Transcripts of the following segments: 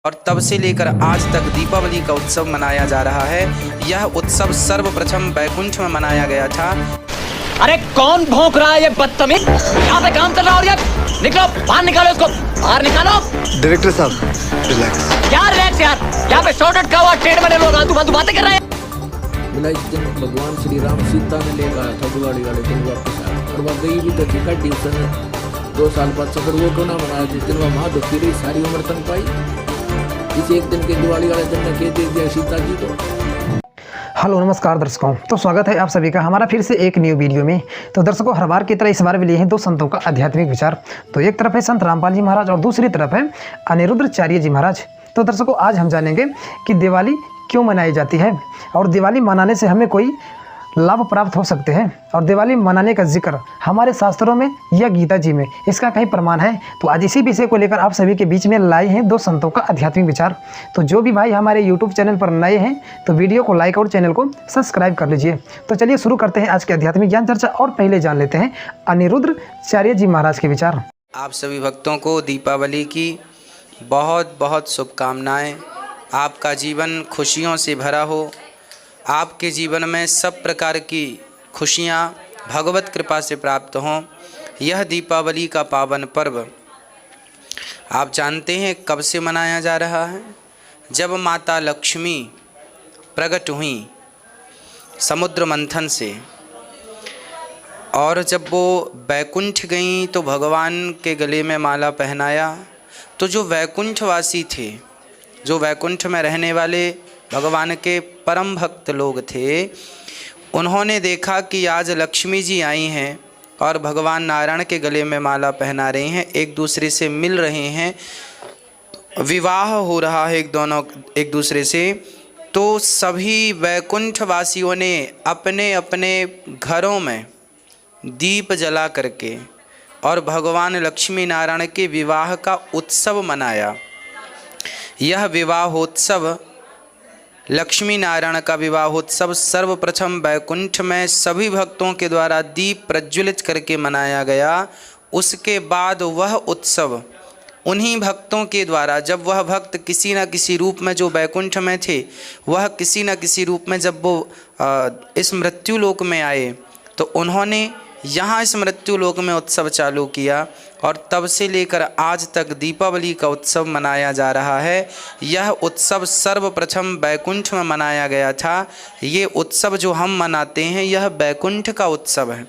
और तब से लेकर आज तक दीपावली का उत्सव मनाया जा रहा है। यह उत्सव सर्वप्रथम बैकुंठ में मनाया गया था। अरे कौन भौंक रहा है ये बदतमीज? यहाँ पे काम चल रहा है और ये निकलो बाहर, निकालो इसको बाहर निकालो। डायरेक्टर साहब रिलैक्स। क्या रिलैक्स यार, यहाँ पे शॉर्टकट का हुआ ट्रेड में लोग आतू बातें कर रहे हैं। इस दिन भगवान श्री राम सीता ने लेकर आया था दिवाली वाले दिन वापस आया, और वह गई भी तो थी का ट्यूशन 2 साल बाद से, फिर वो क्यों ना मनाया जिस दिन वह वहाँ दुखी रही, सारी उम्र तन पाई। इस एक दिन के दिवाली वाले दिन ने कह दिया सीता जी को। हेलो नमस्कार दर्शकों, तो स्वागत है आप सभी का हमारा फिर से एक न्यू वीडियो में। तो दर्शकों, हर बार की तरह इस बार भी लिए हैं 2 संतों का आध्यात्मिक विचार। तो एक तरफ है संत रामपाल जी महाराज और दूसरी तरफ है अनिरुद्धाचार्य जी महाराज। तो दर्शकों, आज हम जानेंगे कि दिवाली क्यों मनाई जाती है और दिवाली मनाने से हमें कोई लाभ प्राप्त हो सकते हैं, और दिवाली मनाने का जिक्र हमारे शास्त्रों में या गीता जी में इसका कहीं प्रमाण है। तो आज इसी विषय को लेकर आप सभी के बीच में लाए हैं 2 संतों का आध्यात्मिक विचार। तो जो भी भाई हमारे यूट्यूब चैनल पर नए हैं तो वीडियो को लाइक और चैनल को सब्सक्राइब कर लीजिए। तो चलिए शुरू करते हैं आज के आध्यात्मिक ज्ञान चर्चा, और पहले जान लेते हैं अनिरुद्धाचार्य जी महाराज के विचार। आप सभी भक्तों को दीपावली की बहुत बहुत शुभकामनाएं। आपका जीवन खुशियों से भरा हो, आपके जीवन में सब प्रकार की खुशियाँ भगवत कृपा से प्राप्त हों। यह दीपावली का पावन पर्व आप जानते हैं कब से मनाया जा रहा है? जब माता लक्ष्मी प्रकट हुई समुद्र मंथन से, और जब वो बैकुंठ गईं तो भगवान के गले में माला पहनाया। तो जो वैकुंठवासी थे, जो वैकुंठ में रहने वाले भगवान के परम भक्त लोग थे, उन्होंने देखा कि आज लक्ष्मी जी आई हैं और भगवान नारायण के गले में माला पहना रही हैं, एक दूसरे से मिल रहे हैं, विवाह हो रहा है एक दूसरे से। तो सभी वैकुंठवासियों ने अपने अपने घरों में दीप जला करके और भगवान लक्ष्मी नारायण के विवाह का उत्सव मनाया। यह विवाहोत्सव, लक्ष्मी नारायण का विवाहोत्सव सर्वप्रथम बैकुंठ में सभी भक्तों के द्वारा दीप प्रज्वलित करके मनाया गया। उसके बाद वह उत्सव उन्हीं भक्तों के द्वारा, जब वह भक्त किसी न किसी रूप में जो बैकुंठ में थे, वह किसी न किसी रूप में जब वो इस मृत्यु लोक में आए तो उन्होंने यहाँ इस मृत्यु लोक में उत्सव चालू किया, और तब से लेकर आज तक दीपावली का उत्सव मनाया जा रहा है। यह उत्सव सर्वप्रथम बैकुंठ में मनाया गया था। ये उत्सव जो हम मनाते हैं यह बैकुंठ का उत्सव है।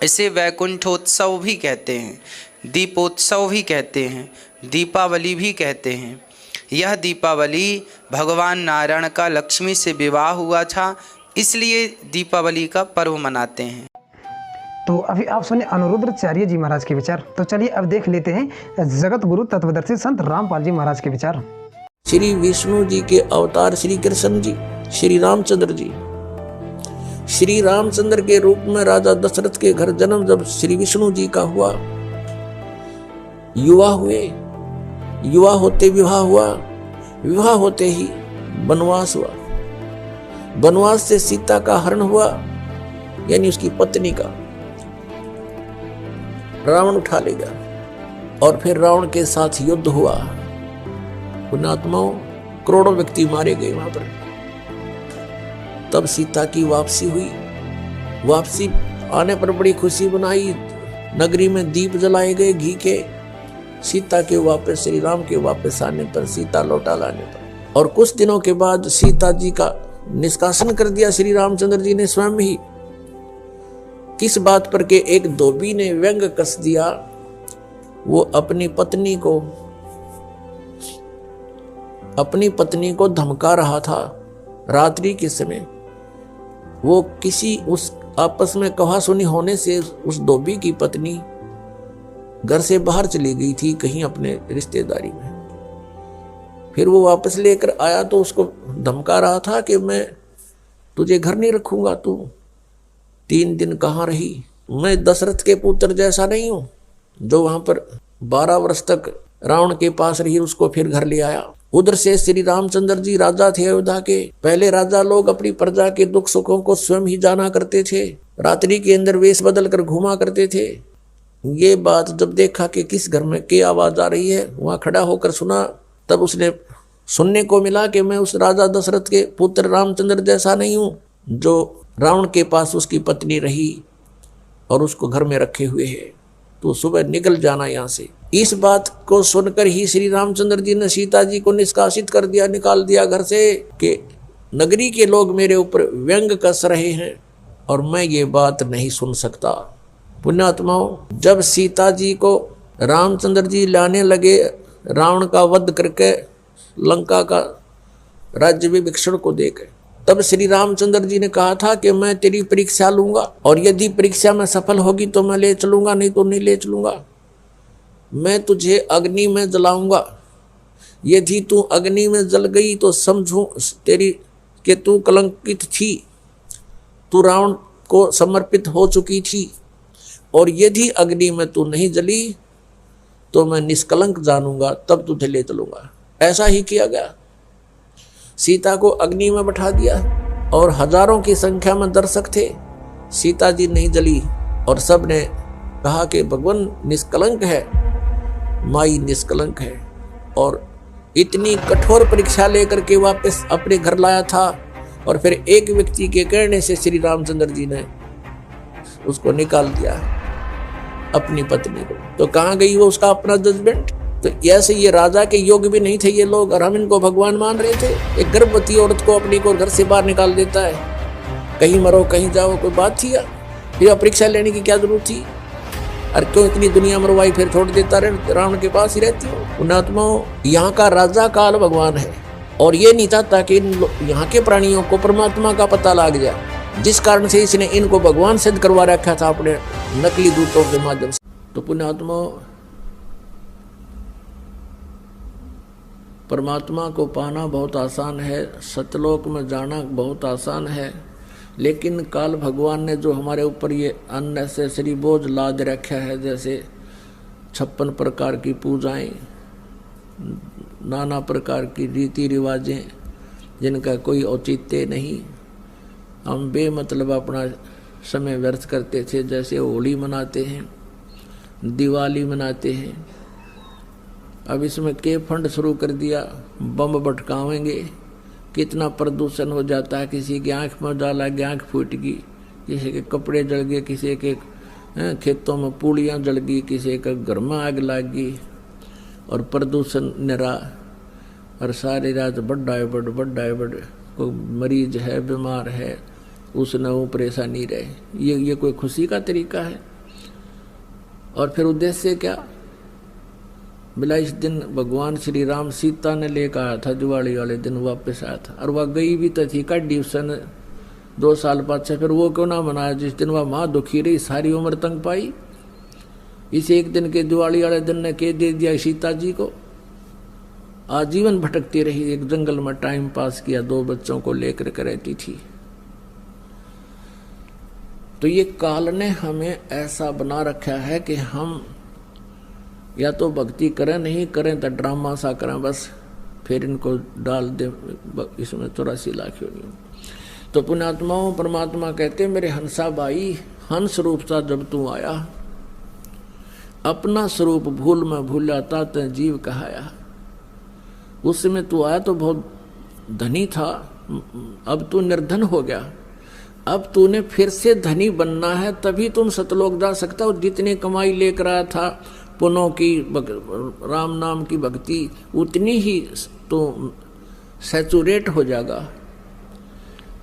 इसे वैकुंठोत्सव भी कहते हैं, दीपोत्सव भी कहते हैं, दीपावली भी कहते हैं। यह दीपावली भगवान नारायण का लक्ष्मी से विवाह हुआ था, इसलिए दीपावली का पर्व मनाते हैं। तो अभी आप सुने अनिरुद्धाचार्य जी महाराज के विचार। तो चलिए अब देख लेते हैं जगत गुरु तत्वदर्शी संत रामपाल जी महाराज के विचार। श्री विष्णु जी के अवतार श्री कृष्ण जी, श्री रामचंद्र जी, श्री रामचंद्र के रूप में राजा दशरथ के घर जन्म जब श्री विष्णु जी का हुआ, युवा हुए, युवा होते विवाह हुआ, विवाह होते ही वनवास हुआ, वनवास से सीता का हरण हुआ, यानी उसकी पत्नी का रावण उठा ले गया, और फिर रावण के साथ युद्ध हुआ। पुण्यात्माओं, करोड़ों व्यक्ति मारे गए वहां पर। तब सीता की वापसी हुई। वापसी आने पर बड़ी खुशी मनाई, नगरी में दीप जलाए गए घी के। सीता के वापस, श्री राम के वापस आने पर, सीता लौटा लाने पर, और कुछ दिनों के बाद सीता जी का निष्कासन कर दिया श्री रामचंद्र जी ने स्वयं ही। किस बात पर के एक धोबी ने व्यंग कस दिया। वो अपनी पत्नी को धमका रहा था रात्रि के समय। वो किसी उस आपस में कहासुनी होने से उस धोबी की पत्नी घर से बाहर चली गई थी कहीं अपने रिश्तेदारी में। फिर वो वापस लेकर आया तो उसको धमका रहा था कि मैं तुझे घर नहीं रखूंगा, तू 3 दिन कहाँ रही? मैं दशरथ के पुत्र जैसा नहीं हूं जो वहां पर 12 वर्ष तक रावण के पास रही, उसको फिर घर ले आया। उधर से श्री रामचंद्र जी राजा थे अयोध्या के। पहले राजा लोग अपनी प्रजा के दुख सुखों को स्वयं ही जाना करते थे, रात्रि के अंदर वेश बदल कर घूमा करते थे। ये बात जब देखा कि किस घर में क्या आवाज आ रही है, वहां खड़ा होकर सुना तब उसने सुनने को मिला कि मैं उस राजा दशरथ के पुत्र रामचंद्र जैसा नहीं हूँ जो रावण के पास उसकी पत्नी रही और उसको घर में रखे हुए है, तो सुबह निकल जाना यहाँ से। इस बात को सुनकर ही श्री रामचंद्र जी ने सीता जी को निष्कासित कर दिया, निकाल दिया घर से कि नगरी के लोग मेरे ऊपर व्यंग कस रहे हैं और मैं ये बात नहीं सुन सकता। पुण्यात्माओं, जब सीता जी को रामचंद्र जी लाने लगे रावण का वध करके लंका का राज्य विभीषण को देकर, तब श्री रामचंद्र जी ने कहा था कि मैं तेरी परीक्षा लूंगा और यदि परीक्षा में सफल होगी तो मैं ले चलूंगा, नहीं तो नहीं ले चलूंगा। मैं तुझे अग्नि में जलाऊंगा, यदि तू अग्नि में जल गई तो समझूं तेरी कि तू कलंकित थी, तू रावण को समर्पित हो चुकी थी, और यदि अग्नि में तू नहीं जली तो मैं निष्कलंक जानूंगा, तब तुझे ले चलूंगा। ऐसा ही किया गया। सीता को अग्नि में बैठा दिया और हजारों की संख्या में दर्शक थे। सीता जी नहीं जली और सब ने कहा कि भगवान निष्कलंक है, माई निष्कलंक है, और इतनी कठोर परीक्षा लेकर के वापस अपने घर लाया था। और फिर एक व्यक्ति के कहने से श्री रामचंद्र जी ने उसको निकाल दिया, अपनी पत्नी को। तो कहाँ गई वो उसका अपना जजमेंट? तो ऐसे ये राजा के योग भी नहीं थे ये लोग, और हम इनको भगवान मान रहे थे। एक गर्भवती औरत को अपनी को घर से बाहर निकाल देता है, कहीं मरो कहीं जाओ, कोई बात थी? फिर परीक्षा लेने की क्या जरूरत थी? और क्यों इतनी दुनिया मरवाई, फिर छोड़ देता रहे, रावण के पास ही रहती हो। पुण्यात्माओं, यहाँ का राजा काल भगवान है और ये नहीं चाहता कि यहाँ के प्राणियों को परमात्मा का पता लग जाए, जिस कारण से इसने इनको भगवान सिद्ध करवा रखा था अपने नकली दूतों के माध्यम से। तो पुण्यात्माओं, परमात्मा को पाना बहुत आसान है, सतलोक में जाना बहुत आसान है, लेकिन काल भगवान ने जो हमारे ऊपर ये अननेसेसरी बोझ लाद रखा है, जैसे 56 प्रकार की पूजाएं, नाना प्रकार की रीति रिवाजें जिनका कोई औचित्य नहीं, हम बेमतलब अपना समय व्यर्थ करते थे। जैसे होली मनाते हैं, दिवाली मनाते हैं, अब इसमें के फंड शुरू कर दिया, बम भटकावेंगे, कितना प्रदूषण हो जाता है। किसी की आँख में डाला गया, आँख फूट गई, किसी के कपड़े जल गए, किसी के खेतों में पूड़ियाँ जल गई, किसी के घर में आग लग गई, और प्रदूषण निरा, और सारी रात बड्डा है बड़, कोई मरीज है, बीमार है, उसने वो परेशानी रहे। ये कोई खुशी का तरीका है? और फिर उद्देश्य क्या? बोला इस दिन भगवान श्री राम सीता ने लेकर आया था, दिवाली वाले दिन वापस आया था, और वह गई भी तो थी काटी उसने 2 साल बाद से, फिर वो क्यों ना मनाया जिस दिन वह माँ दुखी रही, सारी उम्र तंग पाई। इस एक दिन के दिवाली वाले दिन ने के दे दिया सीता जी को, आजीवन भटकती रही, एक जंगल में टाइम पास किया, 2 बच्चों को लेकर के रहती थी। तो ये काल ने हमें ऐसा बना रखा है कि हम या तो भक्ति करें, नहीं करें तो ड्रामा सा करें, बस फिर इनको डाल दे इसमें 84 लाख योनियों। तो पुण्यात्माओं, परमात्मा कहते मेरे हंसा भाई, हंस रूप सा जब तू आया, अपना स्वरूप भूल में भूलाता ते जीव कहाया। उस समय तू आया तो बहुत धनी था, अब तू निर्धन हो गया, अब तूने फिर से धनी बनना है, तभी तुम सतलोक जा सकता हो। जितनी कमाई लेकर आया था पुनों की, राम नाम की भक्ति, उतनी ही तो सैचुरेट हो जाएगा,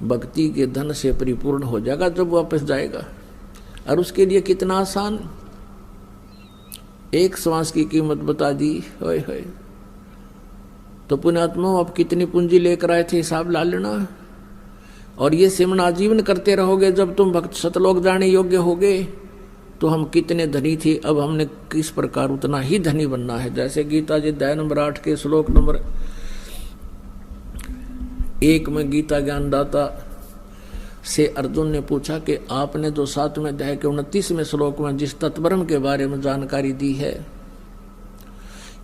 भक्ति के धन से परिपूर्ण हो जाएगा जब वापस जाएगा। और उसके लिए कितना आसान, एक श्वास की कीमत बता दी, होय होय। तो पुण्यात्मा, अब कितनी पूंजी लेकर आए थे हिसाब ला लेना, और ये सिमरन आजीवन करते रहोगे। जब तुम भक्त सतलोक जाने योग्य होगे तो हम कितने धनी थे, अब हमने किस प्रकार उतना ही धनी बनना है। जैसे गीता जी अध्याय नंबर 8 के श्लोक नंबर 1 में गीता ज्ञानदाता से अर्जुन ने पूछा कि आपने जो 7वें अध्याय के 29वें श्लोक में जिस तत्परम के बारे में जानकारी दी है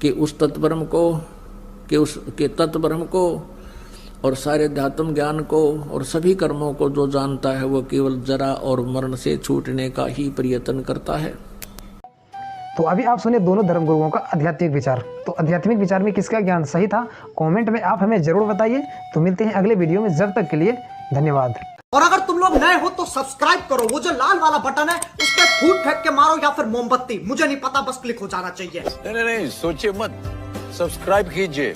कि उस तत्परम को, कि उसके तत्परम को और सारे अध्यात्म ज्ञान को और सभी कर्मों को जो जानता है वो केवल जरा और मरण से छूटने का ही प्रयत्न करता है। तो अभी आप सुने दोनों धर्मगुरुओं का आध्यात्मिक विचार। तो आध्यात्मिक विचार में किसका ज्ञान सही था, कमेंट में आप हमें जरूर बताइए। तो मिलते हैं अगले वीडियो में, जब तक के लिए धन्यवाद। और अगर तुम लोग नए हो तो सब्सक्राइब करो, वो जो लाल वाला बटन है उस पर फूट फेंक के मारो या फिर मोमबत्ती, मुझे नहीं पता, बस क्लिक हो जाना चाहिए। नहीं, सोचिए मत, सब्सक्राइब कीजिए।